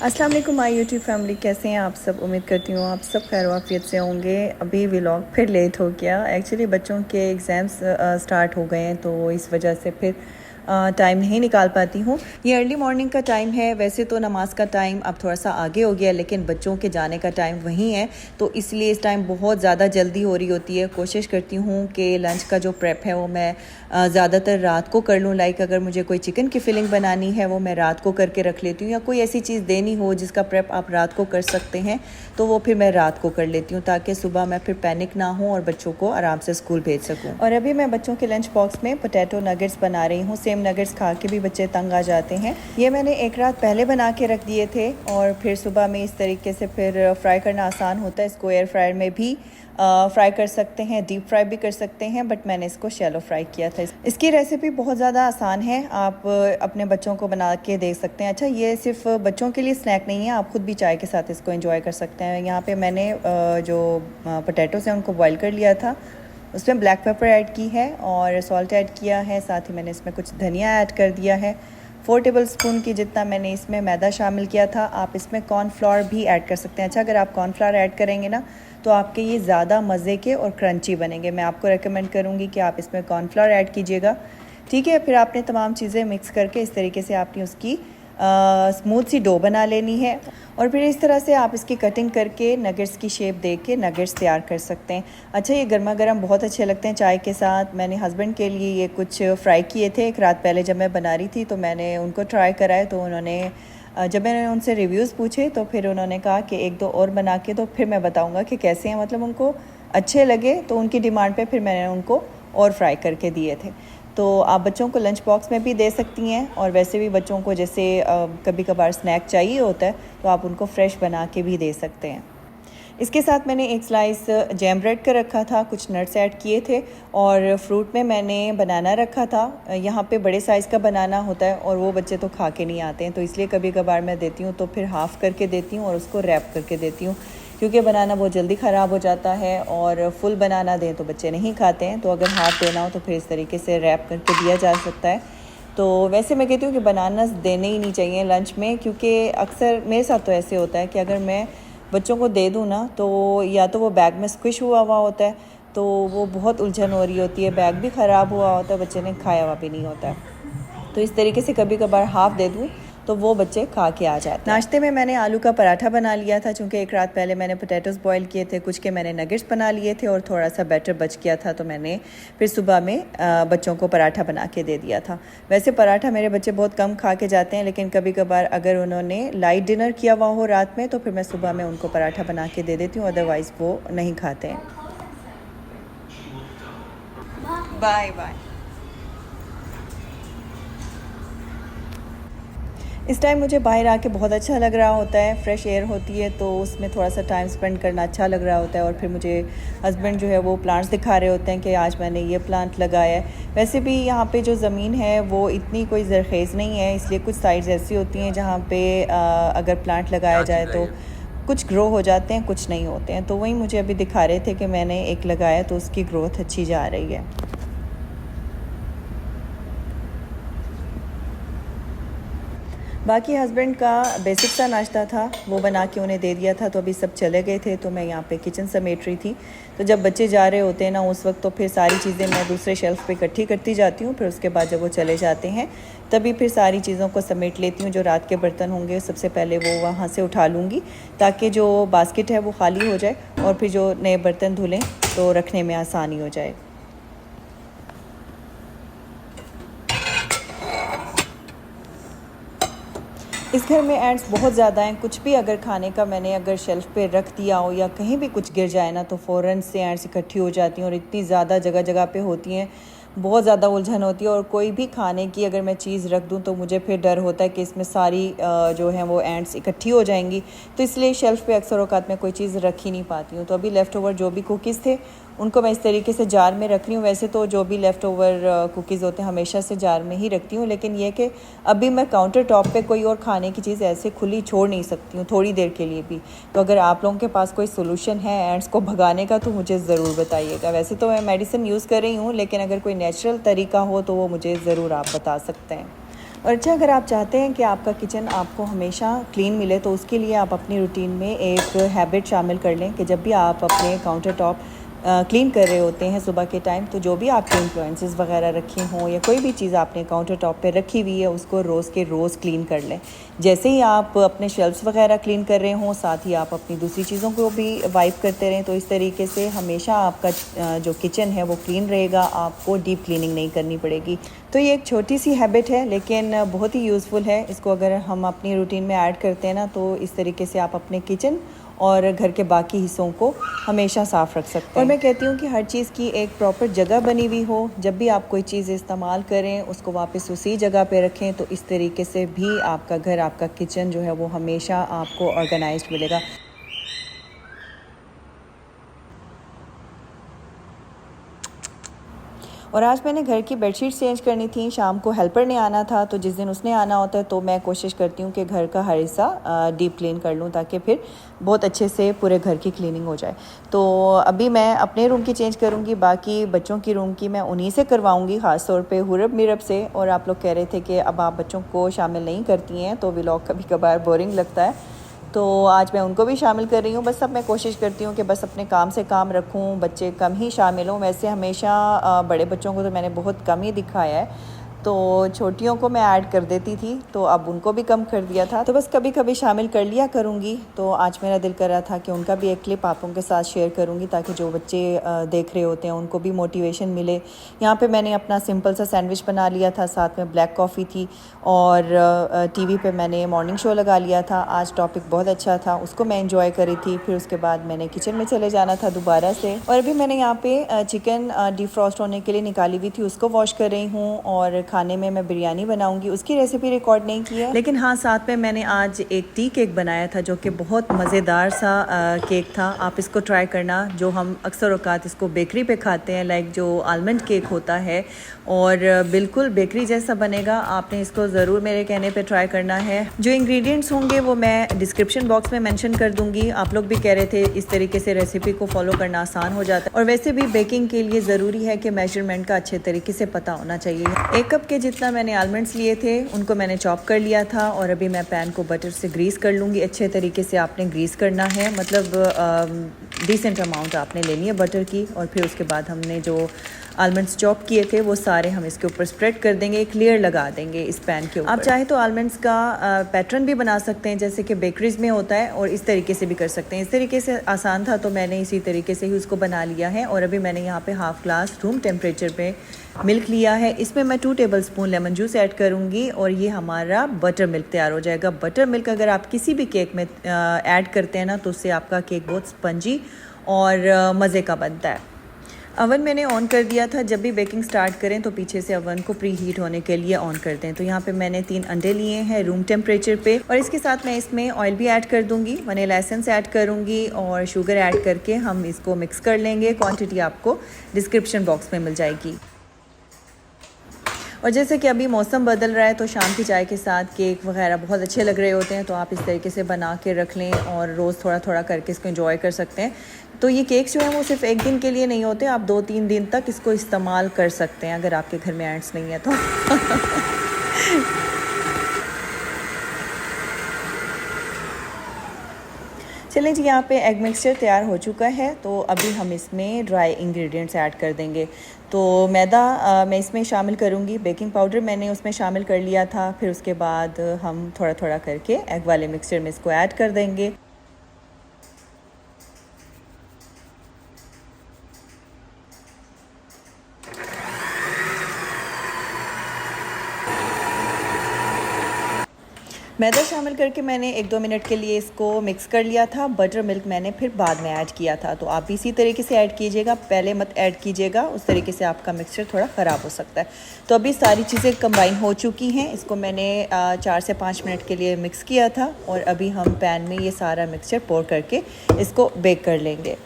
अस्सलाम वालेकुम my YouTube family, कैसे हैं आप सब। उम्मीद करती हूँ आप सब खैर वाफियत से होंगे। अभी व्लॉग फिर लेट हो गया, एक्चुअली बच्चों के एग्ज़ाम्स स्टार्ट हो गए हैं तो इस वजह से फिर टाइम नहीं निकाल पाती हूँ। ये अर्ली मॉर्निंग का टाइम है, वैसे तो नमाज का टाइम अब थोड़ा सा आगे हो गया लेकिन बच्चों के जाने का टाइम वहीं है, तो इसलिए इस टाइम बहुत ज़्यादा जल्दी हो रही होती है। कोशिश करती हूँ कि लंच का जो प्रेप है वो मैं ज़्यादातर रात को कर लूँ। लाइक अगर मुझे कोई चिकन की फिलिंग बनानी है वो मैं रात को करके रख लेती हूँ, या कोई ऐसी चीज़ देनी हो जिसका प्रेप आप रात को कर सकते हैं तो वो फिर मैं रात को कर लेती हूँ, ताकि सुबह मैं फिर पैनिक ना हूँ और बच्चों को आराम से स्कूल भेज सकूँ। और अभी मैं बच्चों के लंच बॉक्स में पोटैटो नगेट्स बना रही हूँ। सेम नगेट्स खा के भी बच्चे तंग आ जाते हैं। ये मैंने एक रात पहले बना के रख दिए थे और फिर सुबह में इस तरीके से फिर फ्राई करना आसान होता है। इसको एयर फ्रायर में भी फ्राई कर सकते हैं, डीप फ्राई भी कर सकते हैं, बट मैंने इसको शैलो फ्राई किया था। इसकी रेसिपी बहुत ज़्यादा आसान है, आप अपने बच्चों को बना के देख सकते हैं। अच्छा, ये सिर्फ बच्चों के लिए स्नैक नहीं है, आप खुद भी चाय के साथ इसको एंजॉय कर सकते हैं। यहाँ पे मैंने जो पोटैटोस हैं उनको बॉईल कर लिया था, उसमें ब्लैक पेपर ऐड की है और सॉल्ट ऐड किया है, साथ ही मैंने इसमें कुछ धनिया ऐड कर दिया है। 4 टेबलस्पून की जितना मैंने इसमें मैदा शामिल किया था। आप इसमें कॉर्नफ्लावर भी ऐड कर सकते हैं। अच्छा, अगर आप कॉर्नफ्लावर ऐड करेंगे ना तो आपके ये ज़्यादा मज़े के और क्रंची बनेंगे। मैं आपको रेकमेंड करूँगी कि आप इसमें कॉर्नफ्लावर ऐड कीजिएगा। ठीक है, फिर आपने तमाम चीज़ें मिक्स करके इस तरीके से आपने उसकी स्मूथ सी डो बना लेनी है और फिर इस तरह से आप इसकी कटिंग करके नगेट्स की शेप दे के नगेट्स तैयार कर सकते हैं। अच्छा, ये गर्मा गर्म बहुत अच्छे लगते हैं चाय के साथ। मैंने हस्बैंड के लिए ये कुछ फ्राई किए थे एक रात पहले, जब मैं बना रही थी तो मैंने उनको ट्राई कराए, तो उन्होंने जब मैंने उनसे रिव्यूज़ पूछे तो फिर उन्होंने कहा कि एक दो और बना के तो फिर मैं बताऊँगा कि कैसे हैं। मतलब उनको अच्छे लगे तो उनकी डिमांड पे फिर मैंने उनको और फ्राई करके दिए थे। तो आप बच्चों को लंच बॉक्स में भी दे सकती हैं और वैसे भी बच्चों को जैसे कभी कभार स्नैक चाहिए होता है तो आप उनको फ्रेश बना के भी दे सकते हैं। इसके साथ मैंने एक स्लाइस जैम ब्रेड का रखा था, कुछ नट्स ऐड किए थे और फ्रूट में मैंने बनाना रखा था। यहाँ पे बड़े साइज़ का बनाना होता है और वो बच्चे तो खा के नहीं आते हैं, तो इसलिए कभी कभार मैं देती हूँ तो फिर हाफ़ करके देती हूँ और उसको रैप करके देती हूँ, क्योंकि बनाना बहुत जल्दी ख़राब हो जाता है और फुल बनाना दें तो बच्चे नहीं खाते हैं। तो अगर हाफ़ देना हो तो फिर इस तरीके से रैप करके दिया जा सकता है। तो वैसे मैं कहती हूँ कि बनानास देने ही नहीं चाहिए लंच में, क्योंकि अक्सर मेरे साथ तो ऐसे होता है कि अगर मैं बच्चों को दे दूँ ना तो या तो वो बैग में स्क्विश हुआ हुआ होता है, तो वो बहुत उलझन हो रही होती है, बैग भी ख़राब हुआ होता है, बच्चे ने खाया हुआ भी नहीं होता है। तो इस तरीके से कभी कभार हाफ़ दे दूँ तो वो बच्चे खा के आ जाते हैं। नाश्ते में मैंने आलू का पराठा बना लिया था, चूँकि एक रात पहले मैंने पोटैटोस बॉईल किए थे, कुछ के मैंने नगेट्स बना लिए थे और थोड़ा सा बैटर बच गया था, तो मैंने फिर सुबह में बच्चों को पराठा बना के दे दिया था। वैसे पराठा मेरे बच्चे बहुत कम खा के जाते हैं, लेकिन कभी कभार अगर उन्होंने लाइट डिनर किया हुआ हो रात में तो फिर मैं सुबह में उनको पराठा बना के दे देती हूँ, अदरवाइज़ वो नहीं खाते हैं। Bye bye. इस टाइम मुझे बाहर आके बहुत अच्छा लग रहा होता है, फ्रेश एयर होती है तो उसमें थोड़ा सा टाइम स्पेंड करना अच्छा लग रहा होता है। और फिर मुझे हस्बैंड जो है वो प्लांट्स दिखा रहे होते हैं कि आज मैंने ये प्लांट लगाया है। वैसे भी यहाँ पे जो ज़मीन है वो इतनी कोई ज़रखेज़ नहीं है, इसलिए कुछ साइड्स ऐसी होती हैं जहाँ पे अगर प्लांट लगाया जाए तो कुछ ग्रो हो जाते हैं, कुछ नहीं होते हैं। तो वही मुझे अभी दिखा रहे थे कि मैंने एक लगाया तो उसकी ग्रोथ अच्छी जा रही है। बाकी हस्बैंड का बेसिक सा नाश्ता था वो बना के उन्हें दे दिया था, तो अभी सब चले गए थे तो मैं यहाँ पे किचन समेट रही थी। तो जब बच्चे जा रहे होते हैं ना उस वक्त तो फिर सारी चीज़ें मैं दूसरे शेल्फ़ पे इकट्ठी करती जाती हूँ, फिर उसके बाद जब वो चले जाते हैं तभी फिर सारी चीज़ों को समेट लेती हूँ। जो रात के बर्तन होंगे सबसे पहले वो वहाँ से उठा लूँगी, ताकि जो बास्केट है वो खाली हो जाए और फिर जो नए बर्तन धुलें तो रखने में आसानी हो जाए। इस घर में एंट्स बहुत ज़्यादा हैं। कुछ भी अगर खाने का मैंने अगर शेल्फ़ पे रख दिया हो या कहीं भी कुछ गिर जाए ना तो फ़ौरन से एंट्स इकट्ठी हो जाती हैं और इतनी ज़्यादा जगह जगह पे होती हैं, बहुत ज़्यादा उलझन होती है। और कोई भी खाने की अगर मैं चीज़ रख दूँ तो मुझे फिर डर होता है कि इसमें सारी जो है वो एंट्स इकट्ठी हो जाएंगी, तो इसलिए शेल्फ़ पे अक्सर औकात में कोई चीज़ रख ही नहीं पाती हूँ। तो अभी लेफ़्ट ओवर जो भी कुकीज़ थे उनको मैं इस तरीके से जार में रख रही हूँ। वैसे तो जो भी लेफ़्ट ओवर कुकीज़ होते हैं हमेशा से जार में ही रखती हूँ, लेकिन ये कि अभी मैं काउंटर टॉप पे कोई और खाने की चीज़ ऐसे खुली छोड़ नहीं सकती हूँ थोड़ी देर के लिए भी। तो अगर आप लोगों के पास कोई सोल्यूशन है एंड्स को भगाने का तो मुझे ज़रूर बताइएगा। वैसे तो मैं मेडिसिन यूज़ कर रही हूँ, लेकिन अगर कोई नेचुरल तरीका हो तो वो मुझे ज़रूर आप बता सकते हैं। और अच्छा, अगर आप चाहते हैं कि आपका किचन आपको हमेशा क्लीन मिले तो उसके लिए आप अपनी रूटीन में एक हैबिट शामिल कर लें कि जब भी आप अपने काउंटर टॉप क्लीन कर रहे होते हैं सुबह के टाइम, तो जो भी आपके इन्फ्लुएंसेस वगैरह रखे हों या कोई भी चीज़ आपने काउंटर टॉप पे रखी हुई है उसको रोज़ के रोज़ क्लीन कर लें। जैसे ही आप अपने शेल्फ्स वगैरह क्लीन कर रहे हों, साथ ही आप अपनी दूसरी चीज़ों को भी वाइप करते रहें। तो इस तरीके से हमेशा आपका जो किचन है वो क्लीन रहेगा, आपको डीप क्लीनिंग नहीं करनी पड़ेगी। तो ये एक छोटी सी हैबिट है लेकिन बहुत ही यूज़फुल है। इसको अगर हम अपनी रूटीन में ऐड करते हैं ना, तो इस तरीके से आप अपने किचन और घर के बाकी हिस्सों को हमेशा साफ़ रख सकते हैं। और मैं कहती हूँ कि हर चीज़ की एक प्रॉपर जगह बनी हुई हो। जब भी आप कोई चीज़ इस्तेमाल करें उसको वापस उसी जगह पे रखें, तो इस तरीके से भी आपका घर, आपका किचन जो है वो हमेशा आपको ऑर्गेनाइज्ड मिलेगा। और आज मैंने घर की बेडशीट चेंज करनी थी। शाम को हेल्पर ने आना था, तो जिस दिन उसने आना होता है तो मैं कोशिश करती हूँ कि घर का हर हिस्सा डीप क्लीन कर लूँ, ताकि फिर बहुत अच्छे से पूरे घर की क्लीनिंग हो जाए। तो अभी मैं अपने रूम की चेंज करूँगी, बाकी बच्चों की रूम की मैं उन्हीं से करवाऊँगी, ख़ास तौर पे हुरब मिरब से। और आप लोग कह रहे थे कि अब आप बच्चों को शामिल नहीं करती हैं तो व्लॉग कभी कभार बोरिंग लगता है, तो आज मैं उनको भी शामिल कर रही हूँ। बस अब मैं कोशिश करती हूँ कि बस अपने काम से काम रखूँ, बच्चे कम ही शामिल हों। वैसे हमेशा बड़े बच्चों को तो मैंने बहुत कम ही दिखाया है, तो छोटियों को मैं ऐड कर देती थी, तो अब उनको भी कम कर दिया था। तो बस कभी कभी शामिल कर लिया करूँगी। तो आज मेरा दिल कर रहा था कि उनका भी एक क्लिप आप लोगों के साथ शेयर करूँगी, ताकि जो बच्चे देख रहे होते हैं उनको भी मोटिवेशन मिले। यहाँ पे मैंने अपना सिंपल सा सैंडविच बना लिया था, साथ में ब्लैक कॉफ़ी थी, और टीवी पे मैंने मॉर्निंग शो लगा लिया था। आज टॉपिक बहुत अच्छा था, उसको मैं एंजॉय करी थी। फिर उसके बाद मैंने किचन में चले जाना था दोबारा से। और अभी मैंने यहाँ पे चिकन डिफ्रॉस्ट होने के लिए निकाली हुई थी, उसको वॉश कर रही हूँ। और खाने में मैं बिरयानी बनाऊंगी, उसकी रेसिपी रिकॉर्ड नहीं की है, लेकिन हाँ, साथ में मैंने आज एक टी केक बनाया था जो कि बहुत मज़ेदार सा केक था। आप इसको ट्राई करना। जो हम अक्सर औकात इसको बेकरी पे खाते हैं, लाइक जो आलमंड केक होता है, और बिल्कुल बेकरी जैसा बनेगा। आपने इसको ज़रूर मेरे कहने पे ट्राई करना है। जो इंग्रेडिएंट्स होंगे वो मैं डिस्क्रिप्शन बॉक्स में मेंशन कर दूंगी। आप लोग भी कह रहे थे इस तरीके से रेसिपी को फॉलो करना आसान हो जाता है, और वैसे भी बेकिंग के लिए ज़रूरी है कि मेजरमेंट का अच्छे तरीके से पता होना चाहिए। 1 कप के जितना मैंने आलमंड्स लिए थे उनको मैंने चॉप कर लिया था, और अभी मैं पैन को बटर से ग्रीस कर लूँगी। अच्छे तरीके से आपने ग्रीस करना है, मतलब डिसेंट अमाउंट आपने लेनी है बटर की। और फिर उसके बाद हमने जो आलमंड्स चॉप किए थे वो सारे हम इसके ऊपर स्प्रेड कर देंगे, एक लेयर लगा देंगे इस पैन के ऊपर। आप चाहे तो आलमंड्स का पैटर्न भी बना सकते हैं, जैसे कि बेकरीज में होता है, और इस तरीके से भी कर सकते हैं। इस तरीके से आसान था तो मैंने इसी तरीके से ही उसको बना लिया है। और अभी मैंने यहाँ पे हाफ ग्लास रूम टेम्परेचर पे मिल्क लिया है। इसमें मैं 2 टेबलस्पून लेमन जूस ऐड करूँगी, और ये हमारा बटर मिल्क तैयार हो जाएगा। बटर मिल्क अगर आप किसी भी केक में ऐड करते हैं ना, तो उससे आपका केक बहुत स्पंजी और मज़े का बनता है। अवन मैंने ऑन कर दिया था। जब भी बेकिंग स्टार्ट करें तो पीछे से अवन को प्री हीट होने के लिए ऑन कर दें। तो यहाँ पे मैंने 3 अंडे लिए हैं रूम टेम्परेचर पे, और इसके साथ मैं इसमें ऑयल भी ऐड कर दूंगी, वनीला एसेंस ऐड करूंगी, और शुगर ऐड करके हम इसको मिक्स कर लेंगे। क्वांटिटी आपको डिस्क्रिप्शन बॉक्स में मिल जाएगी। और जैसे कि अभी मौसम बदल रहा है तो शाम की चाय के साथ केक वगैरह बहुत अच्छे लग रहे होते हैं, तो आप इस तरीके से बना के रख लें और रोज़ थोड़ा थोड़ा करके इसको एंजॉय कर सकते हैं। तो ये केक्स जो हैं वो सिर्फ एक दिन के लिए नहीं होते, आप 2-3 दिन तक इसको इस्तेमाल कर सकते हैं, अगर आपके घर में एंट्स नहीं है तो। चलें जी, यहाँ पे एग मिक्सचर तैयार हो चुका है, तो अभी हम इसमें ड्राई इंग्रेडिएंट्स ऐड कर देंगे। तो मैदा मैं इसमें शामिल करूँगी, बेकिंग पाउडर मैंने उसमें शामिल कर लिया था। फिर उसके बाद हम थोड़ा थोड़ा करके एग वाले मिक्सचर में इसको ऐड कर देंगे। मैदा शामिल करके मैंने 1-2 मिनट के लिए इसको मिक्स कर लिया था। बटर मिल्क मैंने फिर बाद में ऐड किया था, तो आप भी इसी तरीके से ऐड कीजिएगा, पहले मत ऐड कीजिएगा, उस तरीके से आपका मिक्सचर थोड़ा ख़राब हो सकता है। तो अभी सारी चीज़ें कंबाइन हो चुकी हैं। इसको मैंने 4 से 5 मिनट के लिए मिक्स किया था, और अभी हम पैन में ये सारा मिक्सचर पोर करके इसको बेक कर लेंगे।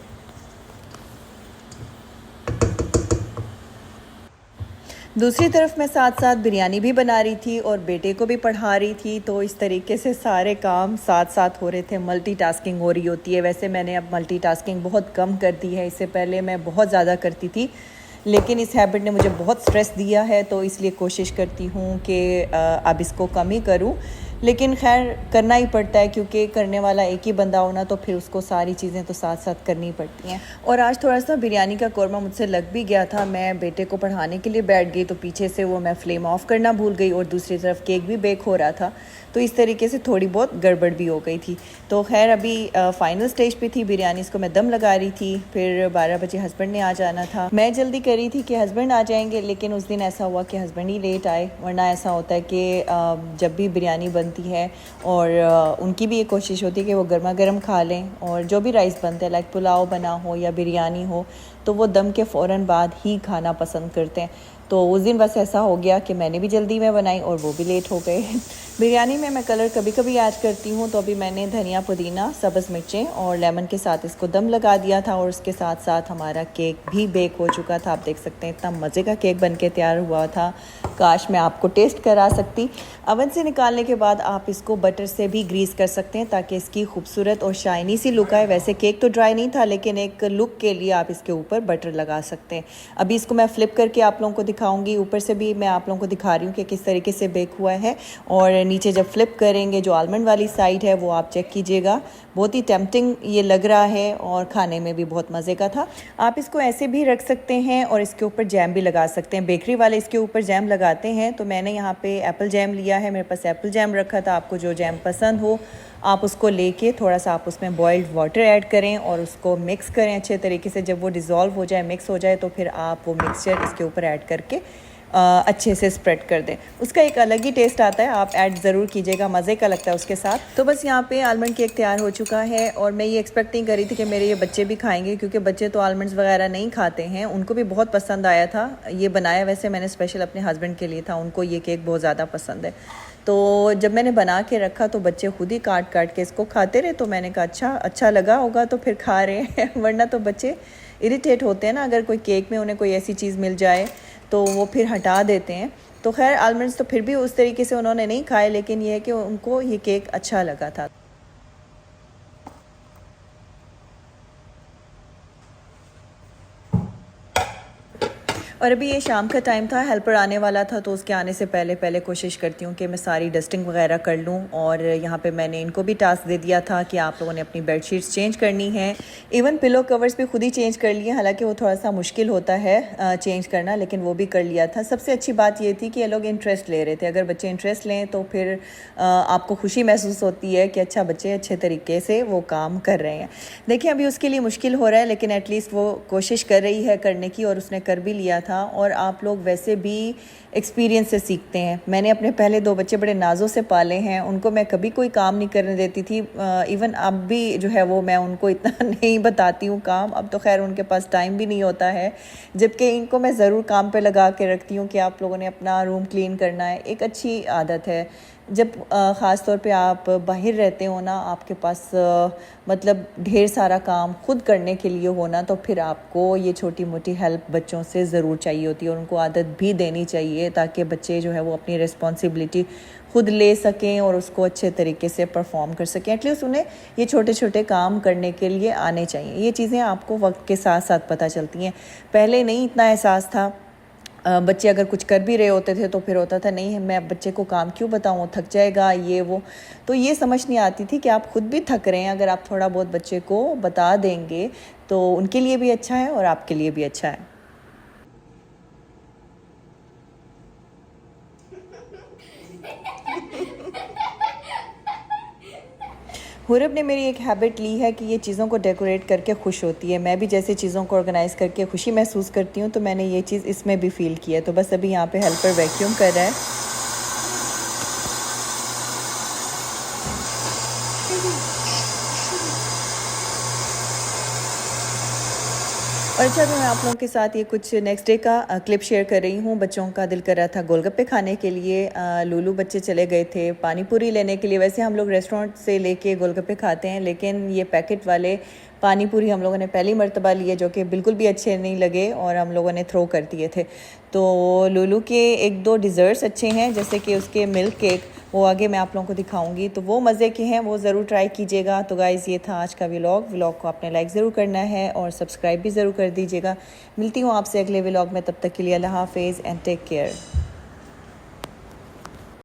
दूसरी तरफ मैं साथ साथ बिरयानी भी बना रही थी और बेटे को भी पढ़ा रही थी, तो इस तरीके से सारे काम साथ साथ हो रहे थे। मल्टीटास्किंग हो रही होती है। वैसे मैंने अब मल्टीटास्किंग बहुत कम कर दी है, इससे पहले मैं बहुत ज़्यादा करती थी, लेकिन इस हैबिट ने मुझे बहुत स्ट्रेस दिया है, तो इसलिए कोशिश करती हूँ कि अब इसको कम ही करूँ। लेकिन खैर करना ही पड़ता है, क्योंकि करने वाला एक ही बंदा होना तो फिर उसको सारी चीज़ें तो साथ साथ करनी पड़ती हैं। और आज थोड़ा सा बिरयानी का कौरमा मुझसे लग भी गया था। मैं बेटे को पढ़ाने के लिए बैठ गई तो पीछे से वो मैं फ्लेम ऑफ करना भूल गई और दूसरी तरफ केक भी बेक हो रहा था, तो इस तरीके से थोड़ी बहुत गड़बड़ भी हो गई थी। तो खैर अभी फ़ाइनल स्टेज पे थी बिरयानी, इसको मैं दम लगा रही थी। फिर 12 बजे हस्बैंड ने आ जाना था। मैं जल्दी कर रही थी कि हस्बैंड आ जाएंगे, लेकिन उस दिन ऐसा हुआ कि हस्बैंड ही लेट आए। वरना ऐसा होता है कि जब भी बिरयानी बनती है और उनकी भी ये कोशिश होती है कि वो गर्मा गर्म खा लें, और जो भी राइस बनते हैं लाइक पुलाव बना हो या बिरयानी हो तो वो दम के फ़ौरन बाद ही खाना पसंद करते हैं। तो उस दिन बस ऐसा हो गया कि मैंने भी जल्दी में बनाई और वो भी लेट हो गए। बिरयानी में मैं कलर कभी कभी ऐड करती हूँ, तो अभी मैंने धनिया, पुदीना, सब्ज़ मिर्चें और लेमन के साथ इसको दम लगा दिया था, और उसके साथ साथ हमारा केक भी बेक हो चुका था। आप देख सकते हैं इतना मज़े का केक बन के तैयार हुआ था, काश मैं आपको टेस्ट करा सकती। अवन से निकालने के बाद आप इसको बटर से भी ग्रीस कर सकते हैं ताकि इसकी खूबसूरत और शाइनी सी लुक आए। वैसे केक तो ड्राई नहीं था, लेकिन एक लुक के लिए आप इसके ऊपर बटर लगा सकते हैं। अभी इसको मैं फ्लिप करके आप लोगों को दिखाऊंगी। ऊपर से भी मैं आप लोगों को दिखा रही हूँ कि किस तरीके से बेक हुआ है, और नीचे जब फ्लिप करेंगे जो आलमंड वाली साइड है वो आप चेक कीजिएगा। बहुत ही टेम्पटिंग ये लग रहा है और खाने में भी बहुत मज़े का था। आप इसको ऐसे भी रख सकते हैं और इसके ऊपर जैम भी लगा सकते हैं। बेकरी वाले इसके ऊपर जैम लगाते हैं, तो मैंने यहाँ पे एप्पल जैम लिया है। मेरे पास एप्पल जैम रखा था। आपको जो जैम पसंद हो आप उसको लेके थोड़ा सा आप उसमें बॉइल्ड वाटर ऐड करें और उसको मिक्स करें अच्छे तरीके से। जब वो डिज़ोल्व हो जाए, मिक्स हो जाए, तो फिर आप वो मिक्सचर इसके ऊपर ऐड करके अच्छे से स्प्रेड कर दें। उसका एक अलग ही टेस्ट आता है, आप ऐड ज़रूर कीजिएगा, मज़े का लगता है उसके साथ। तो बस यहाँ पे आलमंड केक तैयार हो चुका है, और मैं ये एक्सपेक्ट नहीं करी थी कि मेरे ये बच्चे भी खाएंगे, क्योंकि बच्चे तो आलमंड्स वगैरह नहीं खाते हैं। उनको भी बहुत पसंद आया था। ये बनाया वैसे मैंने स्पेशल अपने हस्बैंड के लिए था, उनको ये केक बहुत ज़्यादा पसंद है। तो जब मैंने बना के रखा तो बच्चे खुद ही काट काट के इसको खाते रहे, तो मैंने कहा अच्छा लगा होगा तो फिर खा रहे हैं। वरना तो बच्चे इरिटेट होते हैं ना, अगर कोई केक में उन्हें कोई ऐसी चीज़ मिल जाए तो वो फिर हटा देते हैं। तो खैर आलमंड्स तो फिर भी उस तरीके से उन्होंने नहीं खाए, लेकिन ये है कि उनको ये केक अच्छा लगा था। और अभी ये शाम का टाइम था, हेल्पर आने वाला था, तो उसके आने से पहले पहले कोशिश करती हूँ कि मैं सारी डस्टिंग वगैरह कर लूँ। और यहाँ पे मैंने इनको भी टास्क दे दिया था कि आप लोगों ने अपनी बेडशीट्स चेंज करनी है। इवन पिलो कवर्स भी खुद ही चेंज कर लिए, हालांकि वो थोड़ा सा मुश्किल होता है चेंज करना, लेकिन वो भी कर लिया था। सबसे अच्छी बात ये थी कि ये लोग इंटरेस्ट ले रहे थे। अगर बच्चे इंटरेस्ट लें तो फिर आपको खुशी महसूस होती है कि अच्छा बच्चे अच्छे तरीके से वो काम कर रहे हैं। देखिए अभी उसके लिए मुश्किल हो रहा है, लेकिन एटलीस्ट वो कोशिश कर रही है करने की, और उसने कर भी लिया था। और आप लोग वैसे भी एक्सपीरियंस से सीखते हैं। मैंने अपने पहले 2 बच्चे बड़े नाज़ों से पाले हैं, उनको मैं कभी कोई काम नहीं करने देती थी। इवन अब भी जो है वो मैं उनको इतना नहीं बताती हूँ काम। अब तो खैर उनके पास टाइम भी नहीं होता है, जबकि इनको मैं ज़रूर काम पे लगा के रखती हूँ कि आप लोगों ने अपना रूम क्लीन करना है। एक अच्छी आदत है। जब ख़ास तौर पे आप बाहर रहते हो ना, आपके पास मतलब ढेर सारा काम खुद करने के लिए होना, तो फिर आपको ये छोटी मोटी हेल्प बच्चों से ज़रूर चाहिए होती है, और उनको आदत भी देनी चाहिए ताकि बच्चे जो है वो अपनी रिस्पॉन्सिबिलिटी खुद ले सकें और उसको अच्छे तरीके से परफॉर्म कर सकें। एटलीस्ट उन्हें ये छोटे छोटे काम करने के लिए आने चाहिए। ये चीज़ें आपको वक्त के साथ साथ पता चलती हैं। पहले नहीं इतना एहसास था। बच्चे अगर कुछ कर भी रहे होते थे तो फिर होता था नहीं मैं बच्चे को काम क्यों बताऊँ, थक जाएगा ये वो। तो ये समझ नहीं आती थी कि आप खुद भी थक रहे हैं। अगर आप थोड़ा बहुत बच्चे को बता देंगे तो उनके लिए भी अच्छा है और आपके लिए भी अच्छा है। हुरब ने मेरी एक हैबिट ली है कि ये चीज़ों को डेकोरेट करके खुश होती है। मैं भी जैसे चीज़ों को ऑर्गेनाइज़ करके खुशी महसूस करती हूँ, तो मैंने ये चीज़ इसमें भी फ़ील किया है। तो बस अभी यहाँ पे हेल्पर वैक्यूम कर रहा है। और अच्छा तो मैं आप लोगों के साथ ये कुछ नेक्स्ट डे का क्लिप शेयर कर रही हूँ। बच्चों का दिल कर रहा था गोलगप्पे खाने के लिए। लूलू बच्चे चले गए थे पानी पूरी लेने के लिए। वैसे हम लोग रेस्टोरेंट से लेके गोलगप्पे खाते हैं, लेकिन ये पैकेट वाले पानी पूरी हम लोगों ने पहली मर्तबा लिए, जो कि बिल्कुल भी अच्छे नहीं लगे और हम लोगों ने थ्रो कर दिए थे। तो लूलू के एक दो डिज़र्ट्स अच्छे हैं, जैसे कि उसके मिल्क केक, वो आगे मैं आप लोगों को दिखाऊंगी, तो वो मज़े के हैं, वो ज़रूर ट्राई कीजिएगा। तो गाइज़ ये था आज का व्लॉग को आपने लाइक ज़रूर करना है और सब्सक्राइब भी ज़रूर कर दीजिएगा। मिलती हूँ आपसे अगले व्लॉग में, तब तक के लिए अल्लाह हाफिज़ एंड टेक केयर।